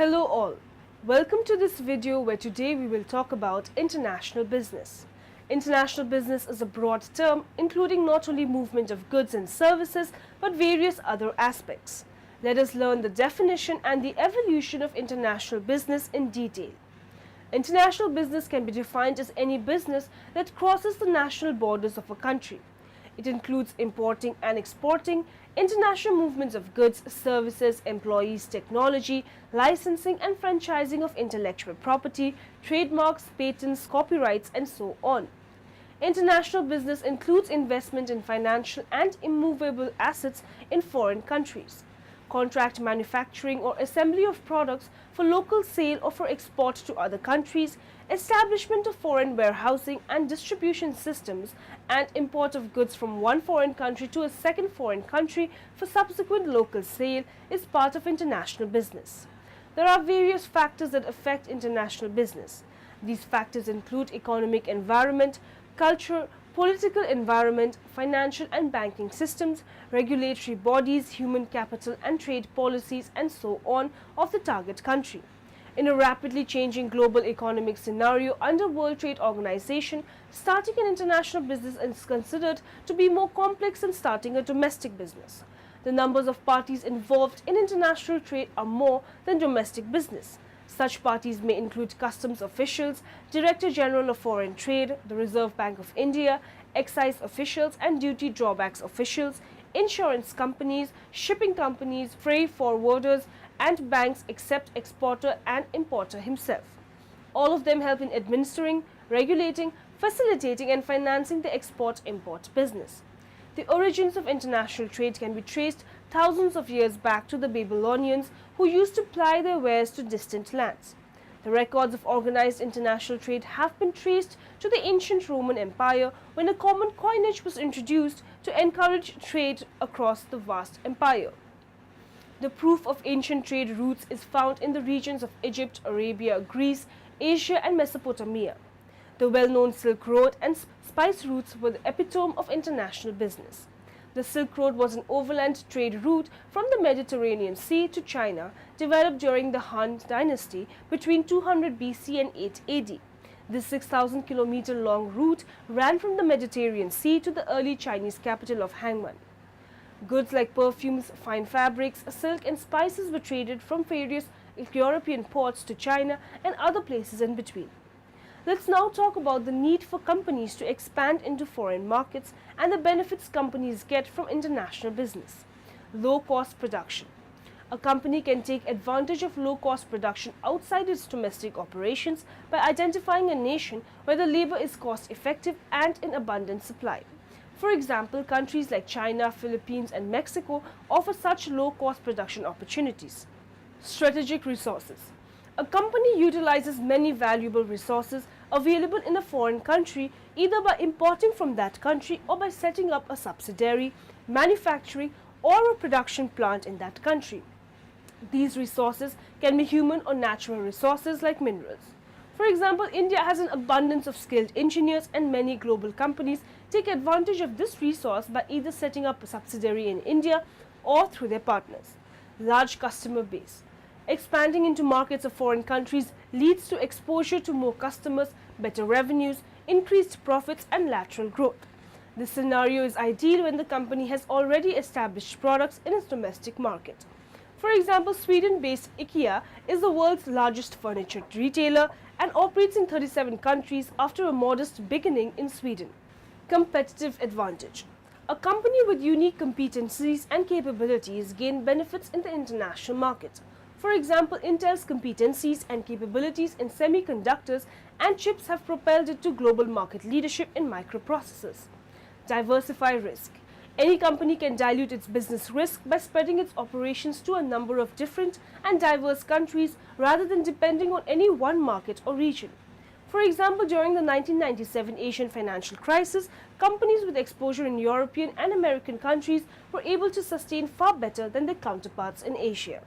Hello all, welcome to this video where today we will talk about international business. International business is a broad term including not only movement of goods and services but various other aspects. Let us learn the definition and the evolution of international business in detail. International business can be defined as any business that crosses the national borders of a country. It includes importing and exporting, international movements of goods, services, employees, technology, licensing and franchising of intellectual property, trademarks, patents, copyrights, and so on. International business includes investment in financial and immovable assets in foreign countries, contract manufacturing or assembly of products for local sale or for export to other countries, establishment of foreign warehousing and distribution systems, and import of goods from one foreign country to a second foreign country for subsequent local sale is part of international business. There are various factors that affect international business. These factors include economic environment, culture, political environment, financial and banking systems, regulatory bodies, human capital and trade policies, and so on of the target country. In a rapidly changing global economic scenario under World Trade Organization, starting an international business is considered to be more complex than starting a domestic business. The numbers of parties involved in international trade are more than domestic business. Such parties may include customs officials, Director General of Foreign Trade, the Reserve Bank of India, excise officials and duty drawbacks officials, insurance companies, shipping companies, freight forwarders, and banks except exporter and importer himself. All of them help in administering, regulating, facilitating and financing the export-import business. The origins of international trade can be traced thousands of years back to the Babylonians who used to ply their wares to distant lands. The records of organized international trade have been traced to the ancient Roman Empire when a common coinage was introduced to encourage trade across the vast empire. The proof of ancient trade routes is found in the regions of Egypt, Arabia, Greece, Asia and Mesopotamia. The well-known Silk Road and spice routes were the epitome of international business. The Silk Road was an overland trade route from the Mediterranean Sea to China, developed during the Han Dynasty between 200 BC and 8 AD. This 6,000-kilometer long route ran from the Mediterranean Sea to the early Chinese capital of Hangman. Goods like perfumes, fine fabrics, silk and spices were traded from various European ports to China and other places in between. Let's now talk about the need for companies to expand into foreign markets and the benefits companies get from international business. Low-cost production. A company can take advantage of low-cost production outside its domestic operations by identifying a nation where the labor is cost-effective and in abundant supply. For example, countries like China, Philippines, and Mexico offer such low-cost production opportunities. Strategic resources. A company utilizes many valuable resources available in a foreign country either by importing from that country or by setting up a subsidiary, manufacturing, or a production plant in that country. These resources can be human or natural resources like minerals. For example, India has an abundance of skilled engineers and many global companies take advantage of this resource by either setting up a subsidiary in India or through their partners. Large customer base. Expanding into markets of foreign countries leads to exposure to more customers, better revenues, increased profits and lateral growth. This scenario is ideal when the company has already established products in its domestic market. For example, Sweden-based IKEA is the world's largest furniture retailer and operates in 37 countries after a modest beginning in Sweden. Competitive advantage. A company with unique competencies and capabilities gain benefits in the international market. For example, Intel's competencies and capabilities in semiconductors and chips have propelled it to global market leadership in microprocessors. Diversify risk. Any company can dilute its business risk by spreading its operations to a number of different and diverse countries rather than depending on any one market or region. For example, during the 1997 Asian financial crisis, companies with exposure in European and American countries were able to sustain far better than their counterparts in Asia.